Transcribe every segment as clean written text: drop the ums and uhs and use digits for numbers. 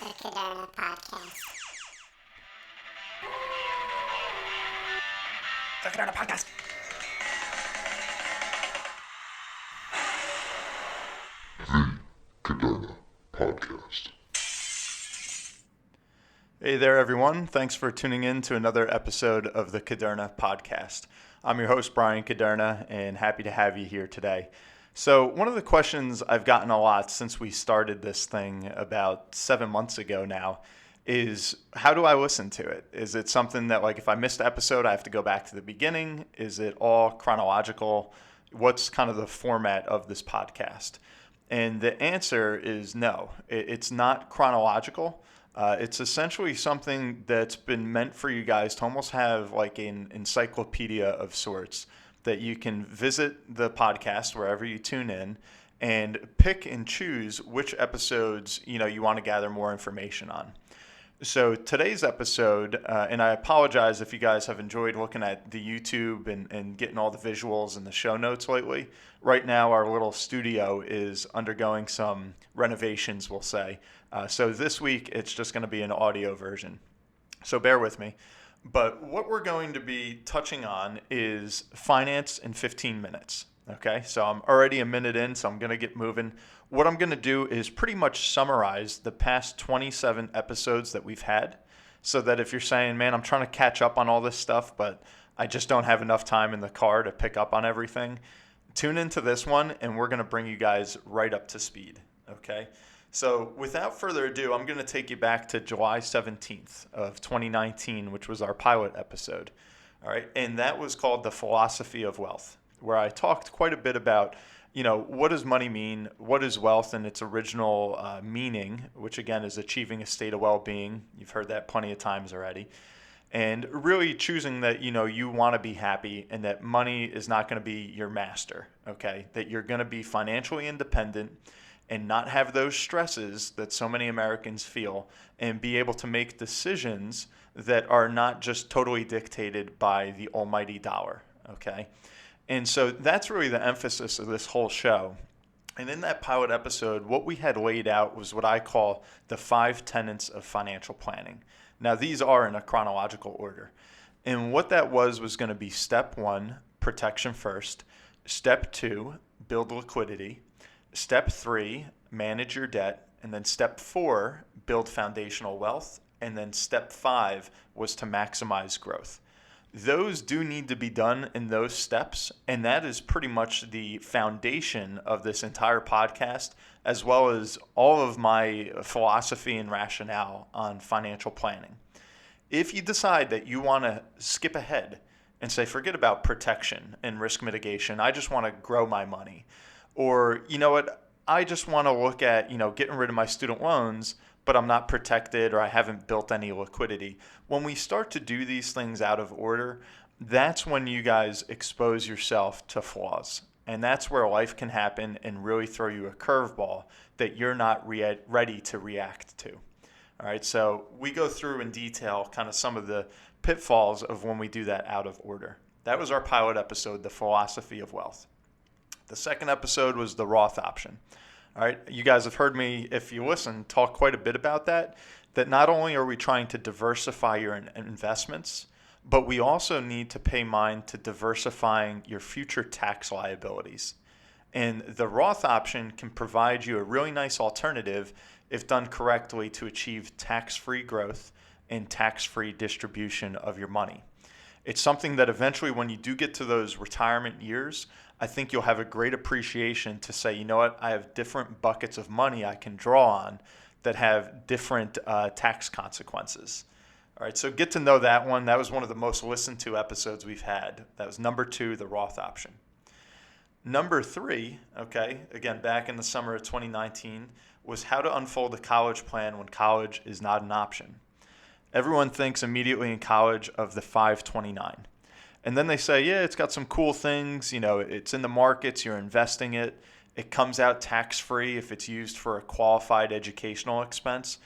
The Caderna Podcast. The Caderna Podcast. The Caderna Podcast. Hey there, everyone. Thanks for tuning in to another episode of the Caderna Podcast. I'm your host, Brian Caderna, and happy to have you here today. So one of the questions I've gotten a lot since we started this thing about 7 months ago now is, how do I listen to it? Is it something that, like, if I missed an episode, I have to go back to the beginning? Is it all chronological? What's kind of the format of this podcast? And the answer is no. It's not chronological. It's essentially something that's been meant for you guys to almost have like an encyclopedia of sorts, that you can visit the podcast wherever you tune in and pick and choose which episodes you want to gather more information on. So today's episode, and I apologize if you guys have enjoyed looking at the YouTube and getting all the visuals and the show notes lately. Right now, our little studio is undergoing some renovations, we'll say. So this week, it's just going to be an audio version. So bear with me. But what we're going to be touching on is finance in 15 minutes. Okay, so I'm already a minute in, so I'm going to get moving. What I'm going to do is pretty much summarize the past 27 episodes that we've had, so that if you're saying, man, I'm trying to catch up on all this stuff, but I just don't have enough time in the car to pick up on everything, tune into this one, and we're going to bring you guys right up to speed. Okay, so without further ado, I'm going to take you back to July 17th of 2019, which was our pilot episode. All right, and that was called The Philosophy of Wealth, where I talked quite a bit about, what does money mean? What is wealth in its original meaning, which again is achieving a state of well-being. You've heard that plenty of times already. And really choosing that, you want to be happy and that money is not going to be your master, okay? That you're going to be financially independent and not have those stresses that so many Americans feel, and be able to make decisions that are not just totally dictated by the almighty dollar, okay? And so that's really the emphasis of this whole show. And in that pilot episode, what we had laid out was what I call the 5 tenets of financial planning. Now, these are in a chronological order. And what that was going to be step 1, protection first. Step 2, build liquidity. Step 3, manage your debt. And then step 4, build foundational wealth. And then step 5 was to maximize growth. Those do need to be done in those steps, and that is pretty much the foundation of this entire podcast, as well as all of my philosophy and rationale on financial planning. If you decide that you want to skip ahead and say, forget about protection and risk mitigation, I just want to grow my money, or you know what, I just want to look at getting rid of my student loans, but I'm not protected or I haven't built any liquidity. When we start to do these things out of order, that's when you guys expose yourself to flaws. And that's where life can happen and really throw you a curveball that you're not ready to react to. All right, so we go through in detail kind of some of the pitfalls of when we do that out of order. That was our pilot episode, The Philosophy of Wealth. The second episode was the Roth option. All right, you guys have heard me, if you listen, talk quite a bit about that not only are we trying to diversify your investments, but we also need to pay mind to diversifying your future tax liabilities. And the Roth option can provide you a really nice alternative if done correctly to achieve tax-free growth and tax-free distribution of your money. It's something that eventually, when you do get to those retirement years, I think you'll have a great appreciation to say, you know what, I have different buckets of money I can draw on that have different tax consequences. All right, so get to know that one. That was one of the most listened to episodes we've had. That was number 2, the Roth option. Number 3, okay, again, back in the summer of 2019, was how to unfold a college plan when college is not an option. Everyone thinks immediately in college of the 529. And then they say, yeah, it's got some cool things. It's in the markets, you're investing it. It comes out tax-free if it's used for a qualified educational expense.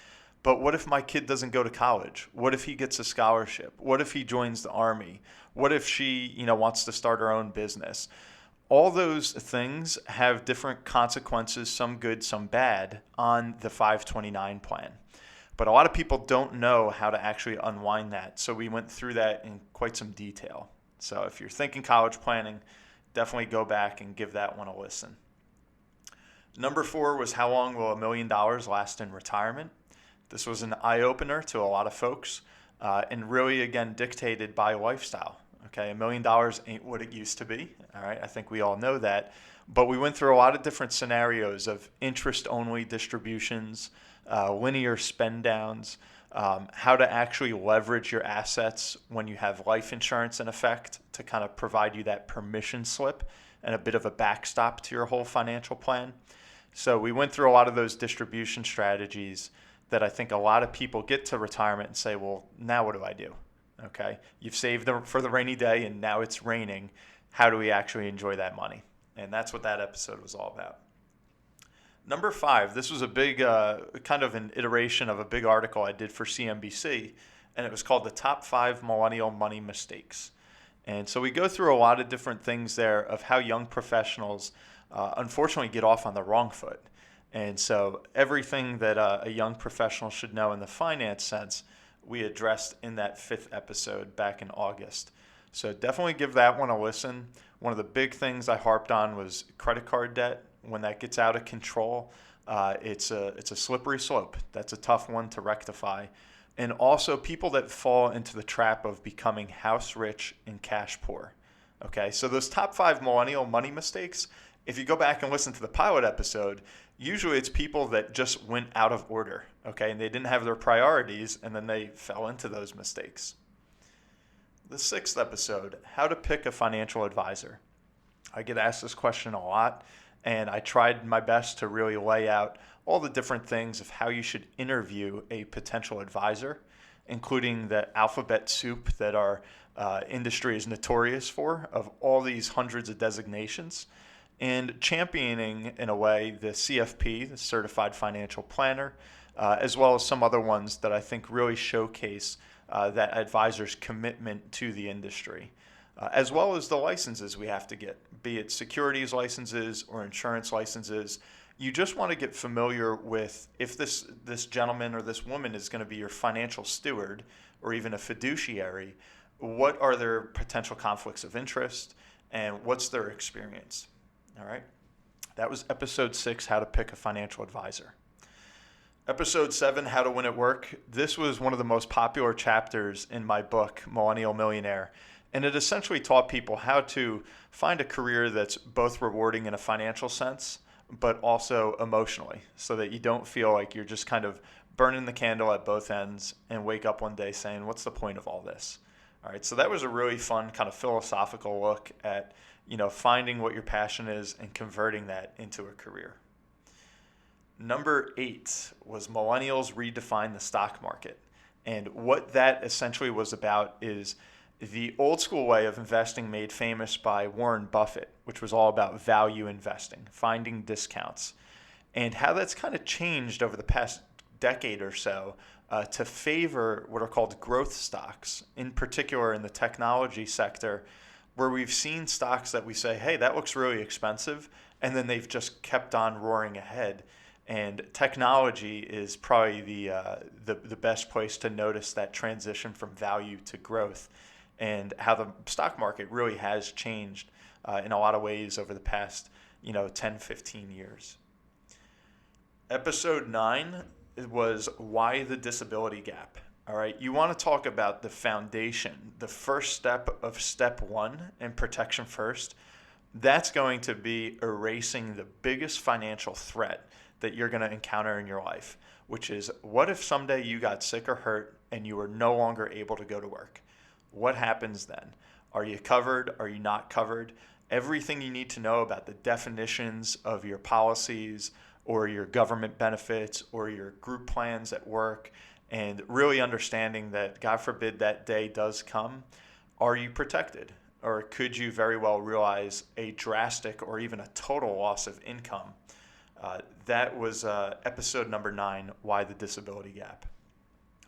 But what if my kid doesn't go to college? What if he gets a scholarship? What if he joins the Army? What if she, wants to start her own business? All those things have different consequences, some good, some bad, on the 529 plan. But a lot of people don't know how to actually unwind that. So we went through that in quite some detail. So if you're thinking college planning, definitely go back and give that one a listen. Number 4 was how long will $1 million last in retirement? This was an eye-opener to a lot of folks and really, again, dictated by lifestyle. Okay, $1 million ain't what it used to be. All right, I think we all know that. But we went through a lot of different scenarios of interest-only distributions, linear spend downs, how to actually leverage your assets when you have life insurance in effect to kind of provide you that permission slip and a bit of a backstop to your whole financial plan. So we went through a lot of those distribution strategies that I think a lot of people get to retirement and say, well, now what do I do? Okay, you've saved them for the rainy day and now it's raining. How do we actually enjoy that money? And that's what that episode was all about. Number 5, this was a big kind of an iteration of a big article I did for CNBC, and it was called The Top 5 Millennial Money Mistakes. And so we go through a lot of different things there of how young professionals unfortunately get off on the wrong foot. And so everything that a young professional should know in the finance sense, we addressed in that 5th episode back in August. So definitely give that one a listen. One of the big things I harped on was credit card debt. When that gets out of control, it's a slippery slope. That's a tough one to rectify. And also people that fall into the trap of becoming house rich and cash poor. Okay, so those top 5 millennial money mistakes, if you go back and listen to the pilot episode, usually it's people that just went out of order, okay, and they didn't have their priorities, and then they fell into those mistakes. The 6th episode, how to pick a financial advisor. I get asked this question a lot, and I tried my best to really lay out all the different things of how you should interview a potential advisor, including the alphabet soup that our industry is notorious for, of all these hundreds of designations, and championing, in a way, the CFP, the Certified Financial Planner, as well as some other ones that I think really showcase that advisor's commitment to the industry, as well as the licenses we have to get, be it securities licenses or insurance licenses. You just want to get familiar with if this gentleman or this woman is going to be your financial steward or even a fiduciary, what are their potential conflicts of interest and what's their experience. All right. That was episode 6, how to pick a financial advisor. Episode 7, how to win at work. This was one of the most popular chapters in my book, Millennial Millionaire. And it essentially taught people how to find a career that's both rewarding in a financial sense, but also emotionally, so that you don't feel like you're just kind of burning the candle at both ends and wake up one day saying, what's the point of all this? All right. So that was a really fun kind of philosophical look at finding what your passion is and converting that into a career. Number 8 was Millennials Redefine the Stock Market. And what that essentially was about is the old school way of investing made famous by Warren Buffett, which was all about value investing, finding discounts, and how that's kind of changed over the past decade or so to favor what are called growth stocks, in particular in the technology sector, where we've seen stocks that we say, hey, that looks really expensive, and then they've just kept on roaring ahead. And technology is probably the best place to notice that transition from value to growth, and how the stock market really has changed in a lot of ways over the past 10, 15 years. Episode 9 was why the disability gap. All right, you want to talk about the foundation, the first step of step 1 and protection first. That's going to be erasing the biggest financial threat that you're going to encounter in your life, which is, what if someday you got sick or hurt and you were no longer able to go to work? What happens then? Are you covered? Are you not covered? Everything you need to know about the definitions of your policies or your government benefits or your group plans at work, and really understanding that, God forbid, that day does come. Are you protected? Or could you very well realize a drastic or even a total loss of income? That was episode number 9, Why the Disability Gap.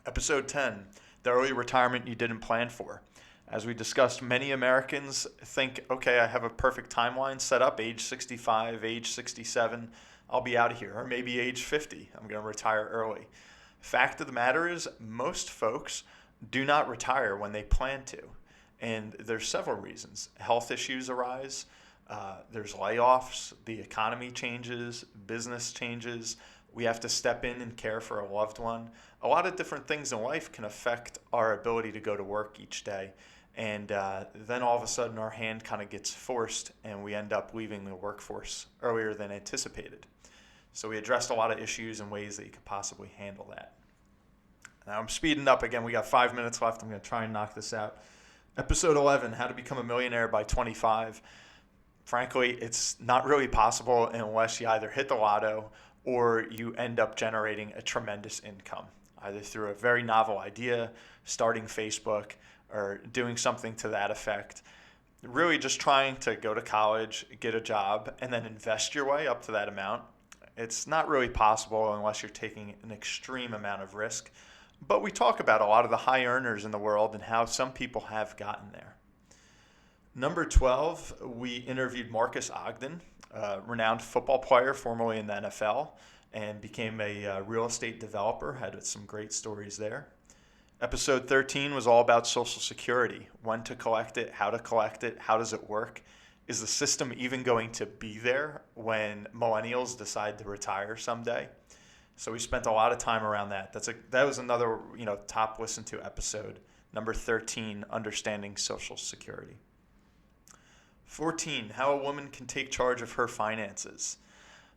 Episode 10, the early retirement you didn't plan for. As we discussed, many Americans think, okay, I have a perfect timeline set up, age 65, age 67, I'll be out of here. Or maybe age 50, I'm going to retire early. Fact of the matter is, most folks do not retire when they plan to. And there's several reasons. Health issues arise, there's layoffs, the economy changes, business changes, we have to step in and care for a loved one. A lot of different things in life can affect our ability to go to work each day. And then all of a sudden our hand kind of gets forced and we end up leaving the workforce earlier than anticipated. So we addressed a lot of issues and ways that you could possibly handle that. Now I'm speeding up again. We got 5 minutes left. I'm going to try and knock this out. Episode 11, How to Become a Millionaire by 25. Frankly, it's not really possible unless you either hit the lotto or you end up generating a tremendous income, either through a very novel idea, starting Facebook, or doing something to that effect. Really just trying to go to college, get a job, and then invest your way up to that amount. It's not really possible unless you're taking an extreme amount of risk. But we talk about a lot of the high earners in the world and how some people have gotten there. Number 12, we interviewed Marcus Ogden, a renowned football player formerly in the NFL, and became a real estate developer, had some great stories there. Episode 13 was all about Social Security, when to collect it, how does it work? Is the system even going to be there when millennials decide to retire someday? So we spent a lot of time around that. That was another top listen to episode, number 13, Understanding Social Security. 14, How a Woman Can Take Charge of Her Finances.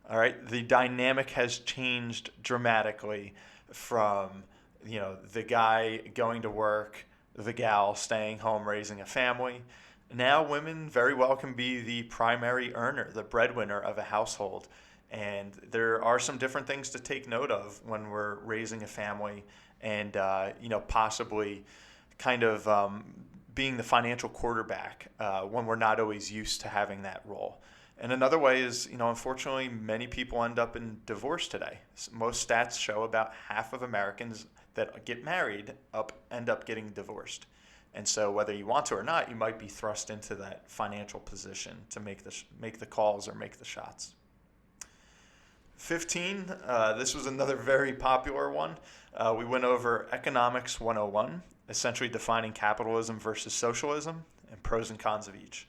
All right, the dynamic has changed dramatically from the guy going to work, the gal staying home raising a family. Now women very well can be the primary earner, the breadwinner of a household. And there are some different things to take note of when we're raising a family and, possibly kind of being the financial quarterback when we're not always used to having that role. And another way is, unfortunately, many people end up in divorce today. Most stats show about half of Americans that get married end up getting divorced. And so whether you want to or not, you might be thrust into that financial position to make the calls or make the shots. 15, this was another very popular one. We went over Economics 101, essentially defining capitalism versus socialism and pros and cons of each.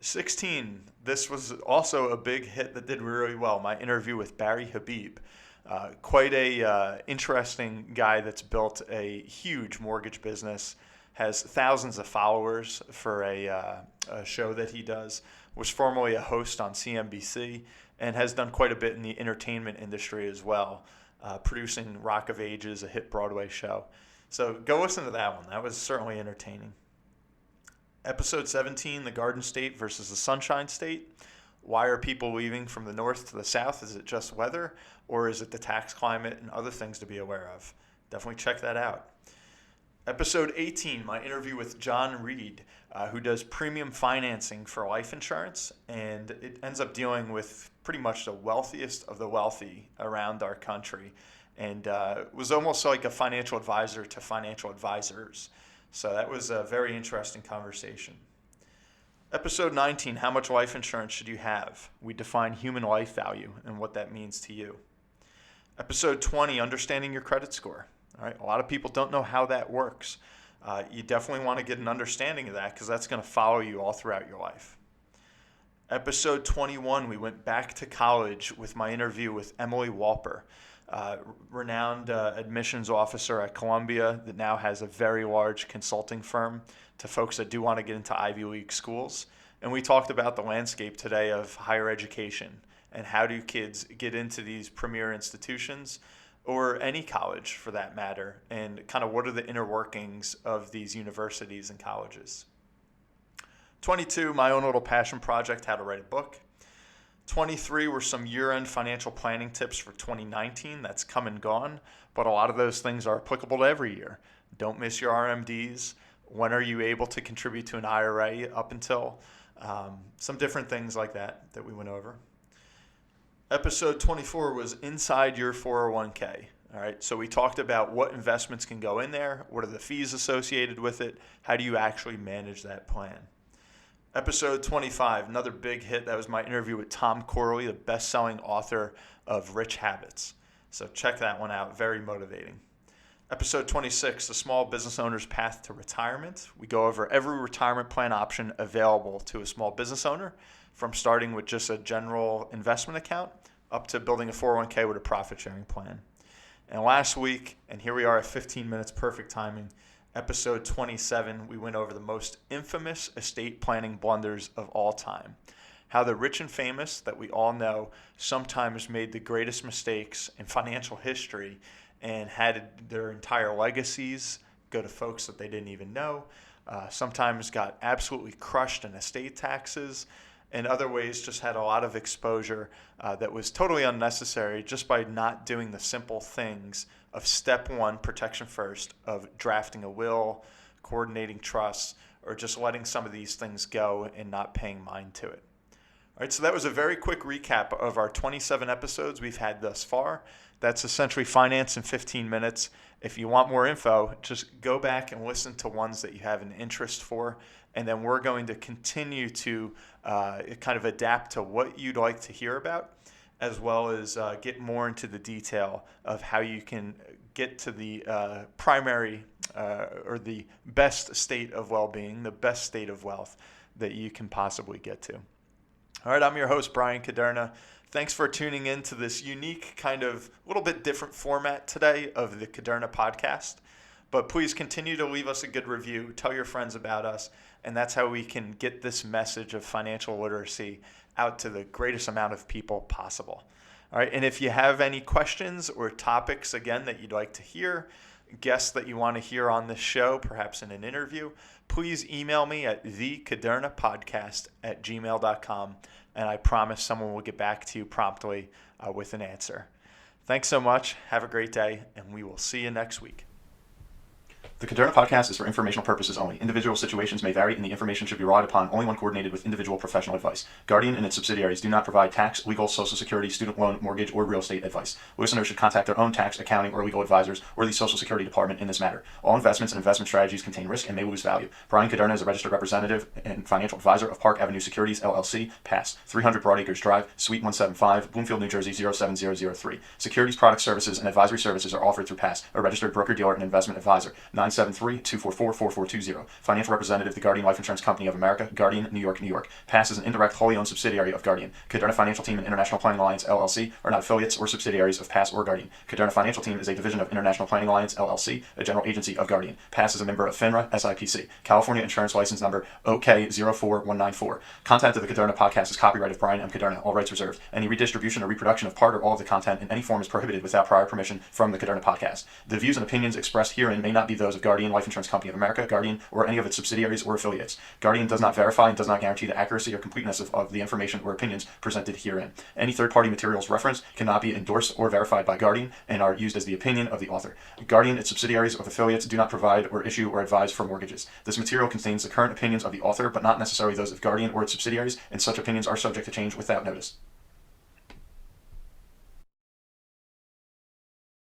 16, this was also a big hit that did really well, my interview with Barry Habib. Quite a interesting guy that's built a huge mortgage business, has thousands of followers for a show that he does, was formerly a host on CNBC, and has done quite a bit in the entertainment industry as well, producing Rock of Ages, a hit Broadway show. So go listen to that one. That was certainly entertaining. Episode 17, The Garden State versus the Sunshine State. Why are people leaving from the north to the south? Is it just weather, or is it the tax climate and other things to be aware of? Definitely check that out. Episode 18, my interview with John Reed, who does premium financing for life insurance, and it ends up dealing with pretty much the wealthiest of the wealthy around our country, and was almost like a financial advisor to financial advisors. So that was a very interesting conversation. Episode 19, How much life insurance should you have? We define human life value and what that means to you. Episode 20, Understanding your credit score. All right, a lot of people don't know how that works. You definitely want to get an understanding of that because that's going to follow you all throughout your life. Episode 21, we went back to college with my interview with Emily Walper, renowned admissions officer at Columbia that now has a very large consulting firm to folks that do want to get into Ivy League schools. And we talked about the landscape today of higher education and how do kids get into these premier institutions or any college for that matter, and kind of what are the inner workings of these universities and colleges. 22, my own little passion project, how to write a book. 23 were some year-end financial planning tips for 2019. That's come and gone, but a lot of those things are applicable to every year. Don't miss your RMDs. When are you able to contribute to an IRA up until? Some different things like that we went over. Episode 24 was Inside Your 401k. All right, so we talked about what investments can go in there, what are the fees associated with it, how do you actually manage that plan. Episode 25, another big hit, that was my interview with Tom Corley, the best-selling author of Rich Habits. So check that one out. Very motivating. Episode 26, The Small Business Owner's Path to Retirement. We go over every retirement plan option available to a small business owner, from starting with just a general investment account up to building a 401k with a profit-sharing plan. And last week, and here we are at 15 minutes, perfect timing, episode 27, we went over the most infamous estate planning blunders of all time. How the rich and famous that we all know sometimes made the greatest mistakes in financial history and had their entire legacies go to folks that they didn't even know. Sometimes got absolutely crushed in estate taxes, and other ways just had a lot of exposure that was totally unnecessary just by not doing the simple things of step one, protection first, of drafting a will, coordinating trusts, or just letting some of these things go and not paying mind to it. All right, so that was a very quick recap of our 27 episodes we've had thus far. That's essentially finance in 15 minutes. If you want more info, just go back and listen to ones that you have an interest for, and then we're going to continue to kind of adapt to what you'd like to hear about, as well as get more into the detail of how you can get to the primary or the best state of well-being, the best state of wealth that you can possibly get to. All right, I'm your host, Brian Caderna. Thanks for tuning in to this unique, kind of little bit different format today of the Caderna podcast. But please continue to leave us a good review, tell your friends about us, and that's how we can get this message of financial literacy out to the greatest amount of people possible. All right, and if you have any questions or topics, again, that you'd like to hear, guests that you want to hear on this show, perhaps in an interview, please email me at thecadernapodcast@gmail.com, and I promise someone will get back to you promptly with an answer. Thanks so much. Have a great day, and we will see you next week. The Caderna podcast is for informational purposes only. Individual situations may vary, and the information should be relied upon only when coordinated with individual professional advice. Guardian and its subsidiaries do not provide tax, legal, Social Security, student loan, mortgage, or real estate advice. Listeners should contact their own tax, accounting, or legal advisors or the Social Security Department in this matter. All investments and investment strategies contain risk and may lose value. Brian Caderna is a registered representative and financial advisor of Park Avenue Securities, LLC, Pass, 300 Broadacres Drive, Suite 175, Bloomfield, New Jersey, 07003. Securities, product services, and advisory services are offered through Pass, a registered broker-dealer and investment advisor. 973-244-4420. Financial representative, the Guardian Life Insurance Company of America, Guardian, New York, New York. Pass is an indirect, wholly owned subsidiary of Guardian. Caderna Financial Team and International Planning Alliance, LLC, are not affiliates or subsidiaries of Pass or Guardian. Caderna Financial Team is a division of International Planning Alliance, LLC, a general agency of Guardian. Pass is a member of FINRA, SIPC. California Insurance License Number OK04194. Content of the Caderna podcast is copyright of Brian M. Caderna, all rights reserved. Any redistribution or reproduction of part or all of the content in any form is prohibited without prior permission from the Caderna podcast. The views and opinions expressed herein may not be those of Guardian Life Insurance Company of America, Guardian, or any of its subsidiaries or affiliates. Guardian does not verify and does not guarantee the accuracy or completeness of the information or opinions presented herein. Any third-party materials referenced cannot be endorsed or verified by Guardian and are used as the opinion of the author. Guardian, its subsidiaries, or affiliates do not provide or issue or advise for mortgages. This material contains the current opinions of the author, but not necessarily those of Guardian or its subsidiaries, and such opinions are subject to change without notice.